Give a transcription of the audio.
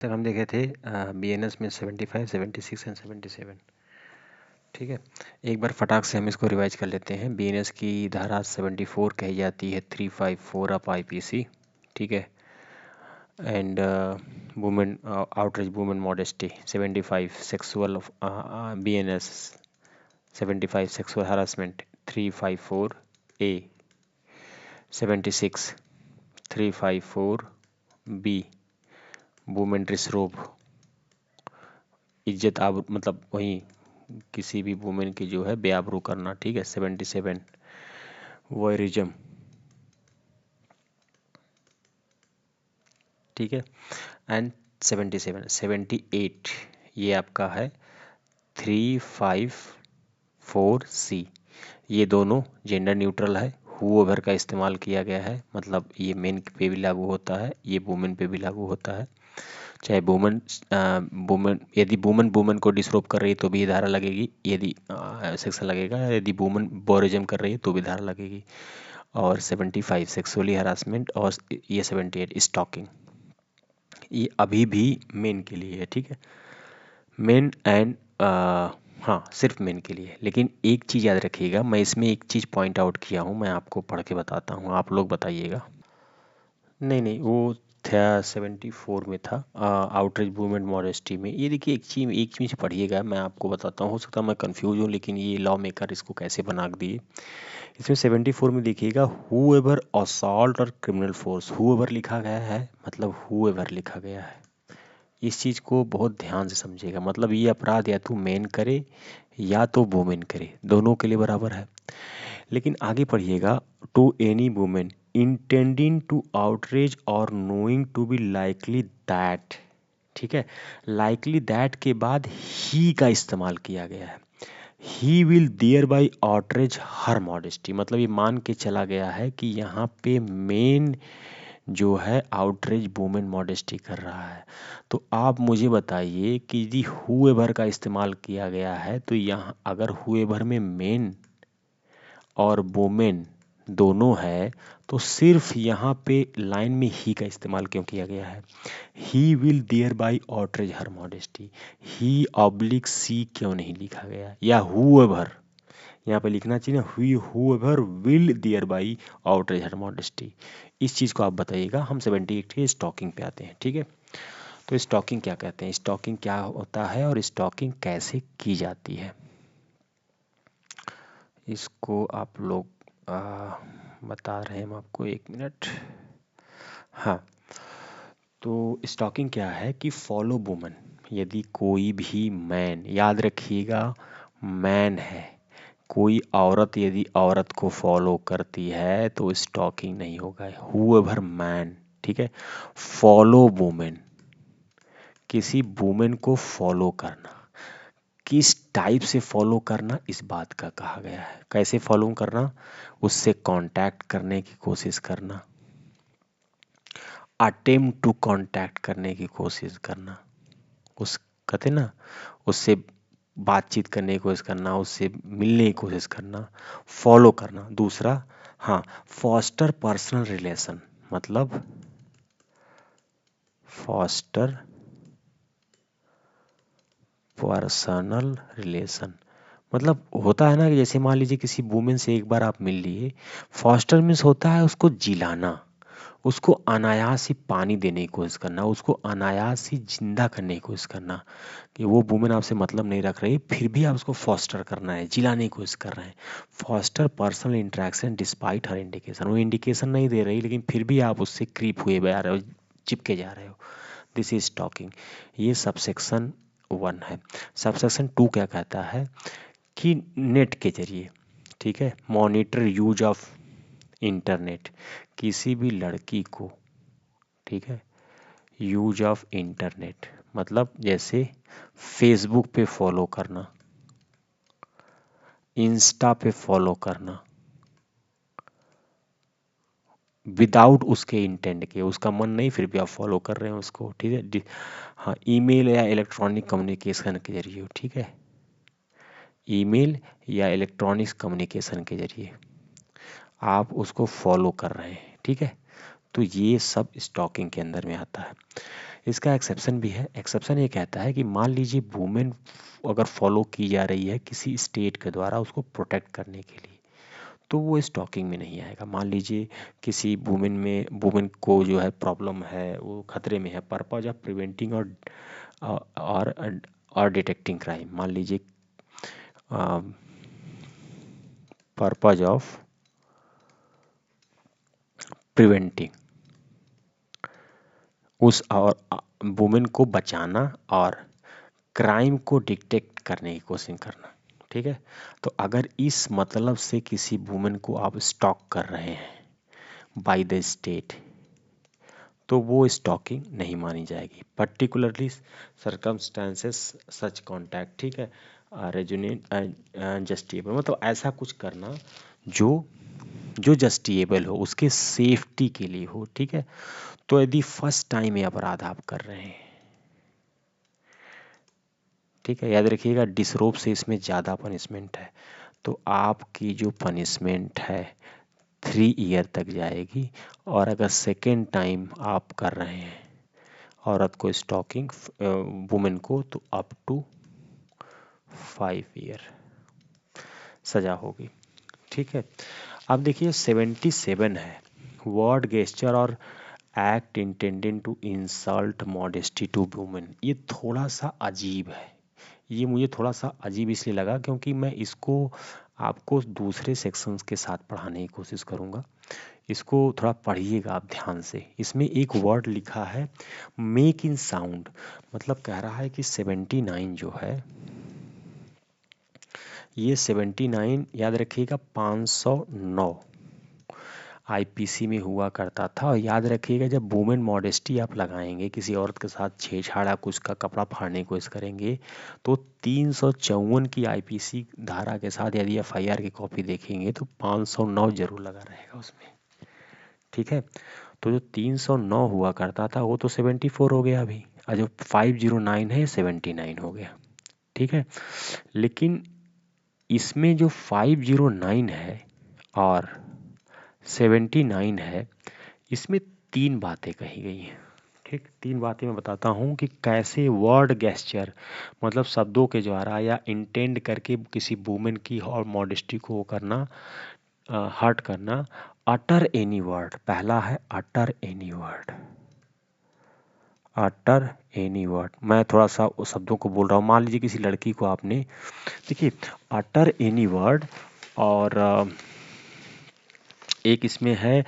तक हम देखे थे BNS में 75, 76 एंड 77। ठीक है, एक बार फटाक से हम इसको रिवाइज कर लेते हैं। BNS की धारा 74 कही जाती है 354 ऑफ IPC। ठीक है, and women outreach women modesty 75 sexual of BNS 75 sexual harassment 354 A 76 354 B women disrobe इज्जत आबरू मतलब वही किसी भी वुमेन की जो है बेआबरू करना। ठीक है, 77 वॉयरिज्म। ठीक है, एंड 78 ये आपका है 354C। ये दोनों जेंडर न्यूट्रल है, हूएवर का इस्तेमाल किया गया है, मतलब ये मेन पे भी लागू होता है, ये वुमेन पे भी लागू होता है। चाहे वुमेन यदि वुमेन वुमेन को डिसरोप कर रही है तो भी धारा लगेगी, यदि सेक्शन लगेगा। यदि वुमेन बोरिज्म कर रही है तो भी धारा लगेगी। और 75 सेक्सुअली हरासमेंट और ये 78 स्टॉकिंग, ये अभी भी मेन के लिए है। ठीक है, मेन एंड हाँ सिर्फ मेन के लिए। लेकिन एक चीज़ याद रखिएगा, मैं इसमें एक चीज़ पॉइंट आउट किया हूँ, मैं आपको पढ़ के बताता हूँ, आप लोग बताइएगा। नहीं नहीं, वो था 74 में था, आउटरीच वुमेन मॉडेस्टी में। ये देखिए एक चीज़ पढ़िएगा, मैं आपको बताता हूँ, हो सकता है मैं कंफ्यूज हूँ, लेकिन ये लॉ मेकर इसको कैसे बना दिए। इसमें 74 में देखिएगा हूएवर असॉल्ट और क्रिमिनल फोर्स, हूएवर लिखा गया है, मतलब हूएवर लिखा गया है। इस चीज़ को बहुत ध्यान से समझिएगा, मतलब ये अपराध या तो मेन करे या तो वुमेन करे, दोनों के लिए बराबर है। लेकिन आगे पढ़िएगा, to any women intending to outrage और knowing to be likely that. ठीक है, लाइकली दैट के बाद ही का इस्तेमाल किया गया है। He will thereby outrage her modesty, मतलब ये मान के चला गया है कि यहाँ पे मेन जो है आउटरेज वुमेन मॉडेस्टी कर रहा है। तो आप मुझे बताइए कि यदि हुएवर का इस्तेमाल किया गया है तो यहाँ अगर हुएवर में मेन और वुमेन दोनों है तो सिर्फ यहाँ पे लाइन में ही का इस्तेमाल क्यों किया गया है? He will thereby outrage her modesty, he oblique she क्यों नहीं लिखा गया? या हुएवर यहाँ पे लिखना चाहिए ना, whoever will thereby outrage her modesty. इस चीज़ को आप बताइएगा। हम 78 के स्टॉकिंग पे आते हैं। ठीक है, तो स्टॉकिंग क्या कहते हैं, स्टॉकिंग क्या होता है और स्टॉकिंग कैसे की जाती है, इसको आप लोग बता रहे हैं हम आपको, 1 मिनट। हाँ, तो स्टॉकिंग क्या है कि फॉलो वुमन, यदि कोई भी मैन, याद रखिएगा मैन है, कोई औरत यदि औरत को फॉलो करती है तो स्टॉकिंग नहीं होगा, हूएवर मैन। ठीक है, फॉलो वुमेन, किसी वुमेन को फॉलो करना, किस टाइप से फॉलो करना इस बात का कहा गया है। कैसे फॉलो करना? उससे कांटेक्ट करने की कोशिश करना, अटेम्प्ट टू कांटेक्ट करने की कोशिश करना, उस कहते ना उससे बातचीत करने की कोशिश करना, उससे मिलने की कोशिश करना, फॉलो करना। दूसरा, हाँ, फॉस्टर पर्सनल रिलेशन, मतलब फॉस्टर पर्सनल रिलेशन, मतलब होता है ना कि जैसे मान लीजिए किसी वुमेन से एक बार आप मिल लिए, फॉस्टर मीन्स होता है उसको जिलाना, उसको अनायास ही पानी देने की कोशिश करना, उसको अनायास ही जिंदा करने की कोशिश करना, कि वो वुमेन आपसे मतलब नहीं रख रही फिर भी आप उसको फॉस्टर करना है, जिलाने की कोशिश कर रहे हैं। फॉस्टर पर्सनल इंटरेक्शन डिस्पाइट हर इंडिकेशन, वो इंडिकेशन नहीं दे रही लेकिन फिर भी आप उससे क्रीप हुए जा रहे हो, चिपके जा रहे हो, दिस इज स्टॉकिंग। ये सबसेक्शन 1 है। सबसेक्शन 2 क्या कहता है कि नेट के जरिए, ठीक है, मॉनिटर यूज ऑफ इंटरनेट, किसी भी लड़की को, ठीक है, यूज ऑफ इंटरनेट मतलब जैसे फेसबुक पे फॉलो करना, इंस्टा पे फॉलो करना, विदाउट उसके इंटेंट के, उसका मन नहीं फिर भी आप फॉलो कर रहे हैं उसको। ठीक है, हाँ, ईमेल या इलेक्ट्रॉनिक कम्युनिकेशन के जरिए, ठीक है, ईमेल या इलेक्ट्रॉनिक्स कम्युनिकेशन के जरिए आप उसको फॉलो कर रहे हैं। ठीक है, तो ये सब स्टॉकिंग के अंदर में आता है। इसका एक्सेप्शन भी है। एक्सेप्शन ये कहता है कि मान लीजिए वुमेन अगर फॉलो की जा रही है किसी स्टेट के द्वारा उसको प्रोटेक्ट करने के लिए, तो वो स्टॉकिंग में नहीं आएगा। मान लीजिए किसी वुमेन को जो है प्रॉब्लम है, वो खतरे में है, पर्पज ऑफ प्रिवेंटिंग और और डिटेक्टिंग क्राइम। मान लीजिए पर्पज ऑफ प्रिवेंटिंग, उस और वुमेन को बचाना और क्राइम को डिटेक्ट करने की कोशिश करना, ठीक है। तो अगर इस मतलब से किसी वुमेन को आप स्टॉक कर रहे हैं बाय द स्टेट, तो वो स्टॉकिंग नहीं मानी जाएगी। पर्टिकुलरली सर्कमस्टांसेस सच कॉन्टैक्ट, ठीक है, रेजुनेट जस्टिएबल, मतलब ऐसा कुछ करना जो जस्टिएबल हो, उसके सेफ्टी के लिए हो, ठीक है। तो यदि फर्स्ट टाइम ये अपराध आप कर रहे हैं, ठीक है, याद रखिएगा डिसरोप से इसमें ज़्यादा पनिशमेंट है, तो आपकी जो पनिशमेंट है 3 ईयर तक जाएगी। और अगर सेकेंड टाइम आप कर रहे हैं औरत को स्टॉकिंग, वुमेन को, तो अप टू 5 ईयर सजा होगी, ठीक है। अब देखिए 77 है, वर्ड गेस्चर और act intended to insult modesty to women. ये थोड़ा सा अजीब है, ये मुझे थोड़ा सा अजीब इसलिए लगा क्योंकि मैं इसको आपको दूसरे सेक्शंस के साथ पढ़ाने की कोशिश करूँगा। इसको थोड़ा पढ़िएगा आप ध्यान से। इसमें एक वर्ड लिखा है मेक इन साउंड, मतलब कह रहा है कि 79 जो है, ये 79 याद रखिएगा 509 आईपीसी में हुआ करता था। और याद रखिएगा जब वुमेन मॉडेस्टी आप लगाएंगे, किसी औरत के साथ छेड़छाड़, कुछ का कपड़ा फाड़ने की कोशिश करेंगे, तो 354 की आईपीसी धारा के साथ यदि एफआईआर की कॉपी देखेंगे तो 509 जरूर लगा रहेगा उसमें, ठीक है। तो जो 309 हुआ करता था वो तो 74 हो गया अभी, और जो 509 है 79 हो गया, ठीक है। लेकिन इसमें जो 509 है और 79 है, इसमें 3 बातें कही गई हैं, ठीक। 3 बातें मैं बताता हूँ कि कैसे वर्ड गेस्चर, मतलब शब्दों के द्वारा या इंटेंड करके किसी वुमेन की और मॉडेस्टी को करना, हर्ट करना। अटर एनी वर्ड, पहला है अटर एनी वर्ड, अटर एनी वर्ड। मैं थोड़ा सा उस शब्दों को बोल रहा हूँ। मान लीजिए किसी लड़की को आपने, देखिए अटर एनी वर्ड, और एक इसमें है